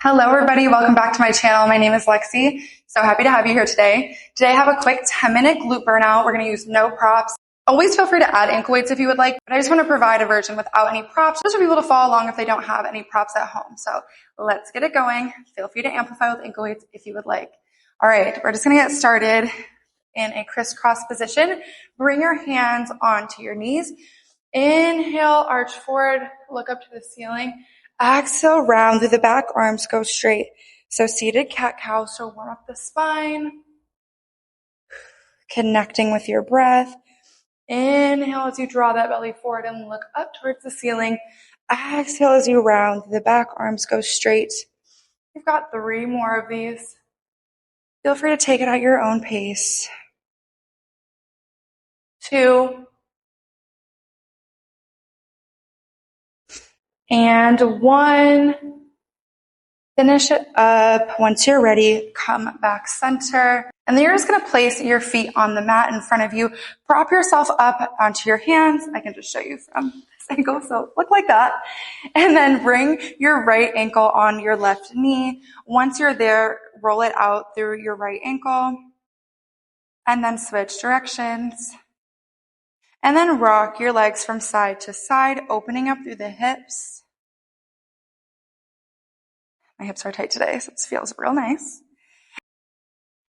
Hello everybody, welcome back to my channel. My name is Lexi. So happy to have you here today. Today I have a quick 10-minute glute burnout. We're going to use no props. Always feel free to add ankle weights if you would like, but I just want to provide a version without any props, just for people to follow along if they don't have any props at home. So let's get it going. Feel free to amplify with ankle weights if you would like. All right, we're just going to get started in a crisscross position. Bring your hands onto your knees. Inhale, arch forward, look up to the ceiling. Exhale, round through the back, arms go straight. So seated cat-cow, so warm up the spine. Connecting with your breath. Inhale as you draw that belly forward and look up towards the ceiling. Exhale as you round through the back, arms go straight. You've got 3 more of these. Feel free to take it at your own pace. 2. And 1. Finish it up. Once you're ready, come back center. And then you're just going to place your feet on the mat in front of you. Prop yourself up onto your hands. I can just show you from this angle, so look like that. And then bring your right ankle on your left knee. Once you're there, roll it out through your right ankle. And then switch directions. And then rock your legs from side to side, opening up through the hips. My hips are tight today, so it feels real nice.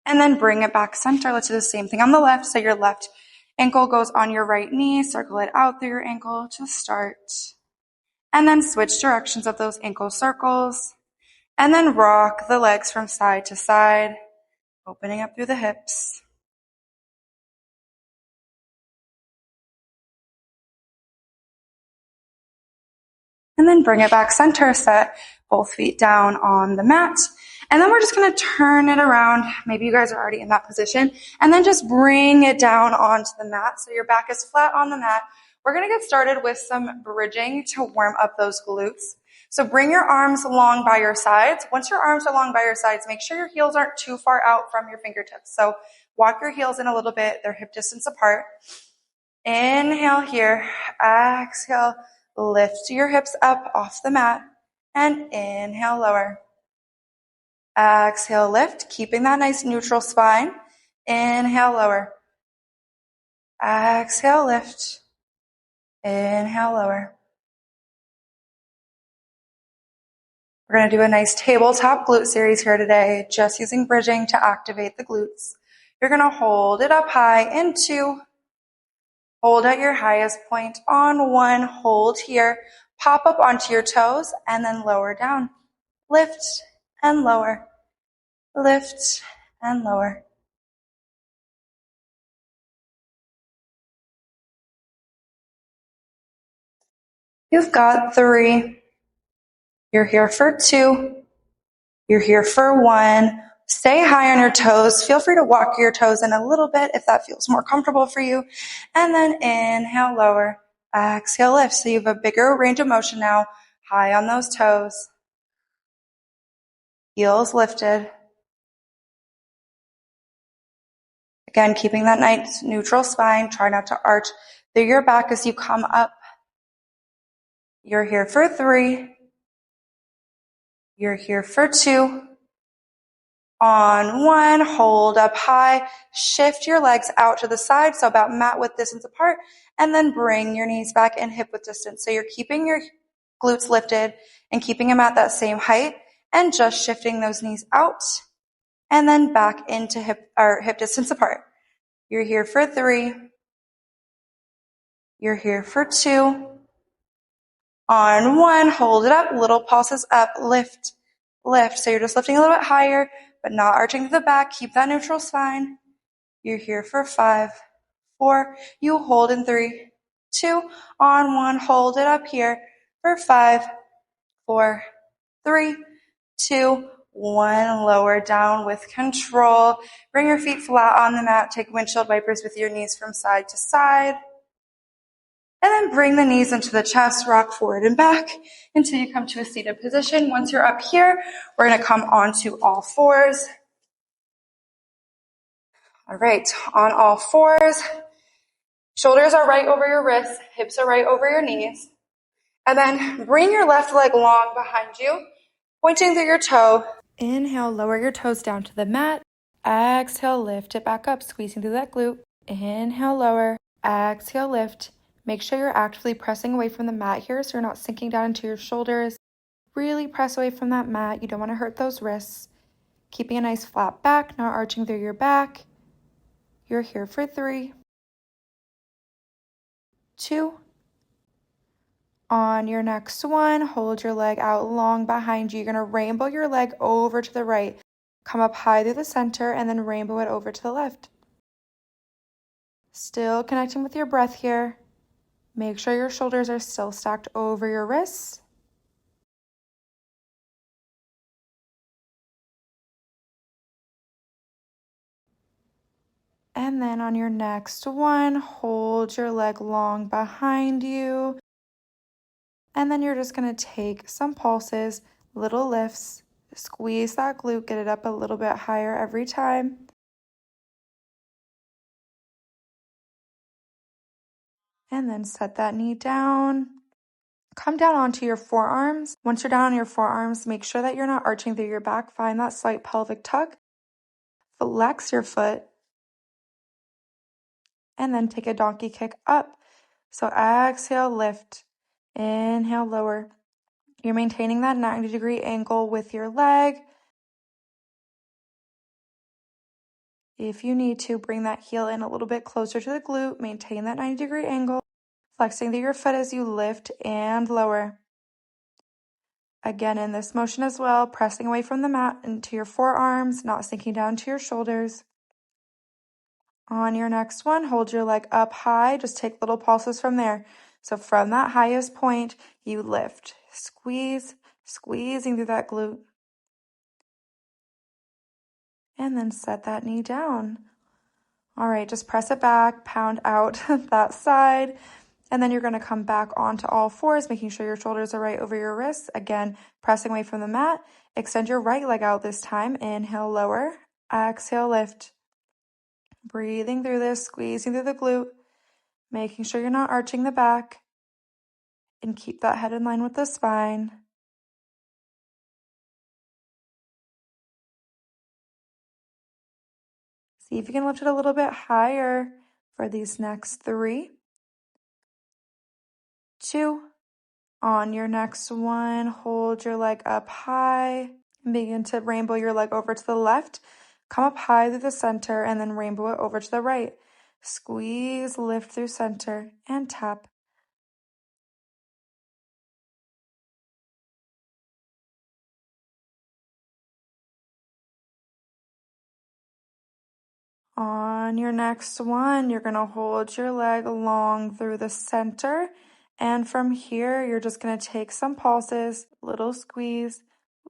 And then bring it back center. Let's do the same thing on the left. So your left ankle goes on your right knee. Circle it out through your ankle to start. And then switch directions of those ankle circles. And then rock the legs from side to side, opening up through the hips. And then bring it back center. Set both feet down on the mat. And then we're just going to turn it around. Maybe you guys are already in that position. And then just bring it down onto the mat so your back is flat on the mat. We're going to get started with some bridging to warm up those glutes. So bring your arms along by your sides. Once your arms are along by your sides, make sure your heels aren't too far out from your fingertips. So walk your heels in a little bit. They're hip distance apart. Inhale here. Exhale. Lift your hips up off the mat. And inhale, lower. Exhale, lift, keeping that nice neutral spine. Inhale, lower. Exhale, lift. Inhale, lower. We're going to do a nice tabletop glute series here today, just using bridging to activate the glutes. You're going to hold it up high in 2. Hold at your highest point on 1. Hold here. Pop up onto your toes and then lower down. Lift and lower. Lift and lower. You've got 3. You're here for 2. You're here for 1. Stay high on your toes. Feel free to walk your toes in a little bit if that feels more comfortable for you. And then inhale, lower. Exhale, lift. So you have a bigger range of motion now. High on those toes. Heels lifted. Again, keeping that nice neutral spine. Try not to arch through your back as you come up. You're here for 3. You're here for 2. On 1, hold up high. Shift your legs out to the side, so about mat width distance apart. And then bring your knees back in hip width distance. So you're keeping your glutes lifted and keeping them at that same height. And just shifting those knees out. And then back into hip distance apart. You're here for 3. You're here for 2. On 1, hold it up, little pulses up, lift, lift. So you're just lifting a little bit higher, but not arching to the back. Keep that neutral spine. You're here for 5, 4. You hold in 3, 2. On 1, hold it up here for 5, 4, 3, 2, 1. Lower down with control. Bring your feet flat on the mat. Take windshield wipers with your knees from side to side. And then bring the knees into the chest, rock forward and back until you come to a seated position. Once you're up here, we're going to come onto all 4s. All right, on all 4s. Shoulders are right over your wrists, hips are right over your knees. And then bring your left leg long behind you. pointing through your toe. Inhale, lower your toes down to the mat. Exhale, lift it back up, squeezing through that glute. Inhale, lower. Exhale, lift. Make sure you're actively pressing away from the mat here so you're not sinking down into your shoulders. Really press away from that mat. You don't want to hurt those wrists. Keeping a nice flat back, not arching through your back. You're here for 3, 2. On your next one, hold your leg out long behind you. You're going to rainbow your leg over to the right. Come up high through the center and then rainbow it over to the left. Still connecting with your breath here. Make sure your shoulders are still stacked over your wrists. And then on your next one, hold your leg long behind you. And then you're just going to take some pulses, little lifts, squeeze that glute, get it up a little bit higher every time. And then set that knee down. Come down onto your forearms. Once you're down on your forearms, make sure that you're not arching through your back. Find that slight pelvic tuck. Flex your foot. And then take a donkey kick up. So exhale, lift. Inhale, lower. You're maintaining that 90-degree angle with your leg. If you need to, bring that heel in a little bit closer to the glute. Maintain that 90-degree angle. Flexing through your foot as you lift and lower. Again, in this motion as well, pressing away from the mat into your forearms, not sinking down to your shoulders. On your next one, hold your leg up high. Just take little pulses from there. So from that highest point, you lift. Squeeze, squeezing through that glute. And then set that knee down. All right, just press it back, pound out that side. And then you're going to come back onto all fours, making sure your shoulders are right over your wrists. Again, pressing away from the mat. Extend your right leg out this time. Inhale, lower. Exhale, lift. Breathing through this, squeezing through the glute, making sure you're not arching the back. And keep that head in line with the spine. See if you can lift it a little bit higher for these next 3, 2. On your next one, hold your leg up high and begin to rainbow your leg over to the left. Come up high through the center and then rainbow it over to the right. Squeeze, lift through center and tap. On your next one, you're going to hold your leg long through the center. And from here, you're just going to take some pulses, little squeeze,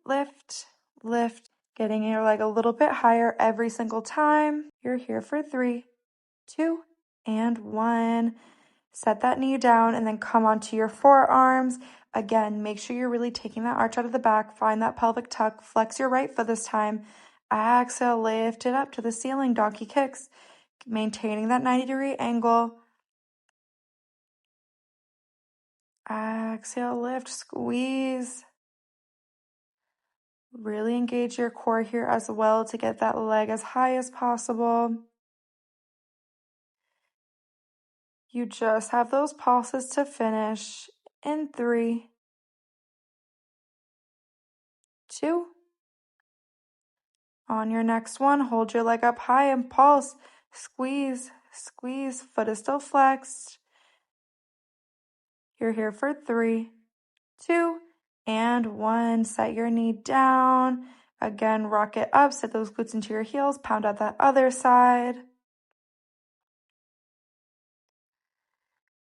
lift, lift, getting your leg a little bit higher every single time. You're here for 3, 2, and 1. Set that knee down and then come onto your forearms. Again, make sure you're really taking that arch out of the back. Find that pelvic tuck. Flex your right foot this time. Exhale, lift it up to the ceiling, donkey kicks. Maintaining that 90-degree angle. Exhale, lift, squeeze. Really engage your core here as well to get that leg as high as possible. You just have those pulses to finish in 3, 2. On your next one, hold your leg up high and pulse. Squeeze, squeeze. Foot is still flexed. You're here for 3, 2, and 1. Set your knee down. Again, rock it up. Set those glutes into your heels. Pound out that other side.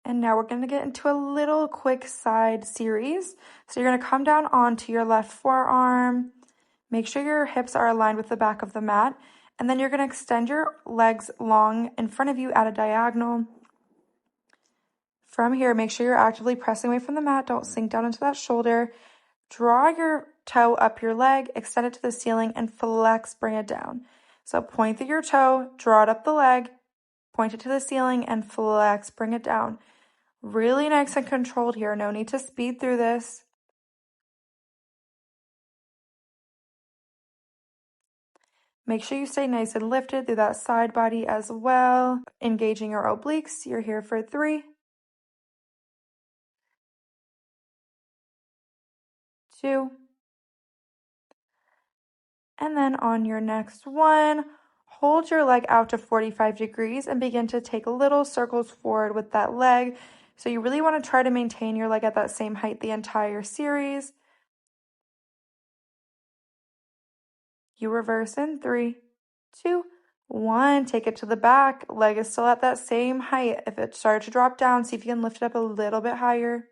And now we're going to get into a little quick side series. So you're going to come down onto your left forearm. Make sure your hips are aligned with the back of the mat. And then you're going to extend your legs long in front of you at a diagonal. From here, make sure you're actively pressing away from the mat. Don't sink down into that shoulder. Draw your toe up your leg, extend it to the ceiling, and flex, bring it down. So point through your toe, draw it up the leg, point it to the ceiling, and flex, bring it down. Really nice and controlled here. No need to speed through this. Make sure you stay nice and lifted through that side body as well. Engaging your obliques. You're here for 3, 2, and then on your next one, hold your leg out to 45 degrees and begin to take little circles forward with that leg. So you really want to try to maintain your leg at that same height the entire series. You reverse in 3, 2, 1. Take it to the back. Leg is still at that same height. If it started to drop down, see if you can lift it up a little bit higher.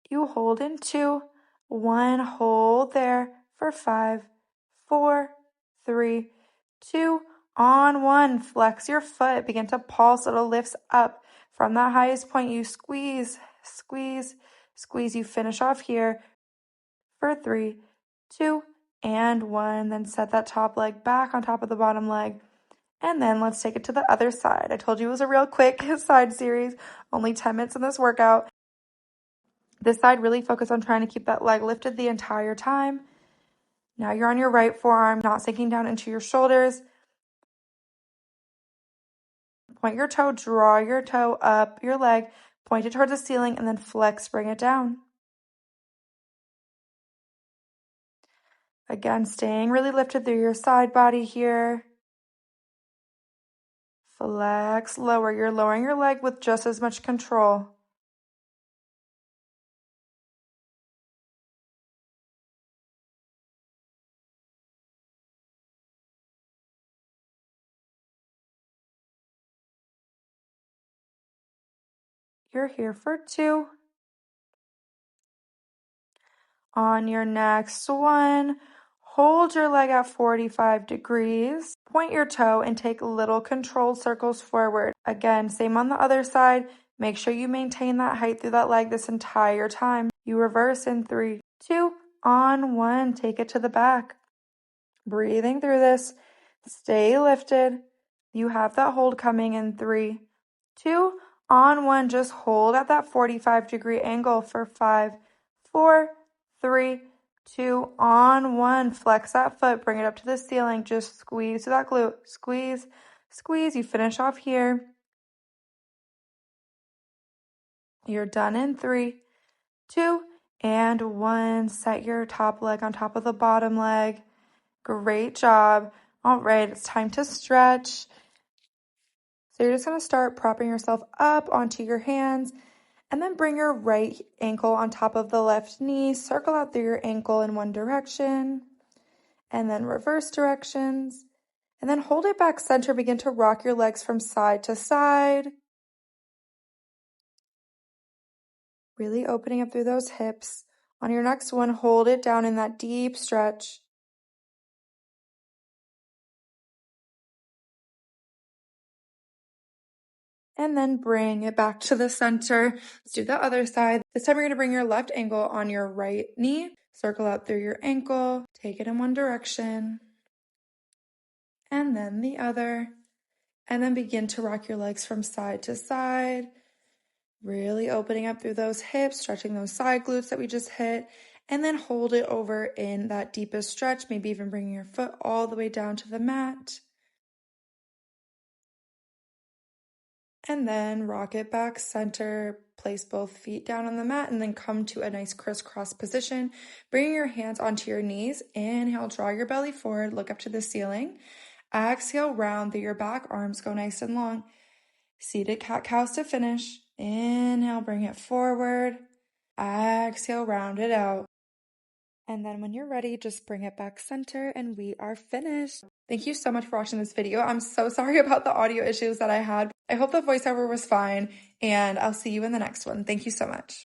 You hold in 2, 1. Hold there for 5, 4, 3, 2. On 1, flex your foot. Begin to pulse. It'll lift up. From that highest point, you squeeze, squeeze, squeeze. You finish off here for 3, 2, and 1. Then set that top leg back on top of the bottom leg. And then let's take it to the other side. I told you it was a real quick side series, only 10 minutes in this workout. This side, really focus on trying to keep that leg lifted the entire time. Now you're on your right forearm, not sinking down into your shoulders. Point your toe, draw your toe up your leg, point it towards the ceiling, and then flex, bring it down. Again, staying really lifted through your side body here. Flex, lower. You're lowering your leg with just as much control. You're here for 2. On your next one, hold your leg at 45 degrees. Point your toe and take little controlled circles forward. Again, same on the other side. Make sure you maintain that height through that leg this entire time. You reverse in 3, 2, on 1. Take it to the back. Breathing through this. Stay lifted. You have that hold coming in 3, 2, on 1. Just hold at that 45-degree angle for 5, 4, 3, 2, on 1. Flex that foot. Bring it up to the ceiling. Just squeeze to that glute. Squeeze, squeeze. You finish off here. You're done in 3, 2, and 1. Set your top leg on top of the bottom leg. Great job. All right, it's time to stretch. So you're just going to start propping yourself up onto your hands and then bring your right ankle on top of the left knee. Circle out through your ankle in one direction and then reverse directions. And then hold it back center. Begin to rock your legs from side to side. Really opening up through those hips. On your next one, hold it down in that deep stretch. And then bring it back to the center. Let's do the other side. This time you're going to bring your left ankle on your right knee. Circle out through your ankle. Take it in one direction. And then the other. And then begin to rock your legs from side to side. Really opening up through those hips, stretching those side glutes that we just hit. And then hold it over in that deepest stretch. Maybe even bringing your foot all the way down to the mat. And then rock it back center, place both feet down on the mat, and then come to a nice crisscross position. Bring your hands onto your knees. Inhale, draw your belly forward, look up to the ceiling. Exhale, round through your back, arms go nice and long. Seated cat-cows to finish. Inhale, bring it forward. Exhale, round it out. And then when you're ready, just bring it back center and we are finished. Thank you so much for watching this video. I'm so sorry about the audio issues that I had. I hope the voiceover was fine and I'll see you in the next one. Thank you so much.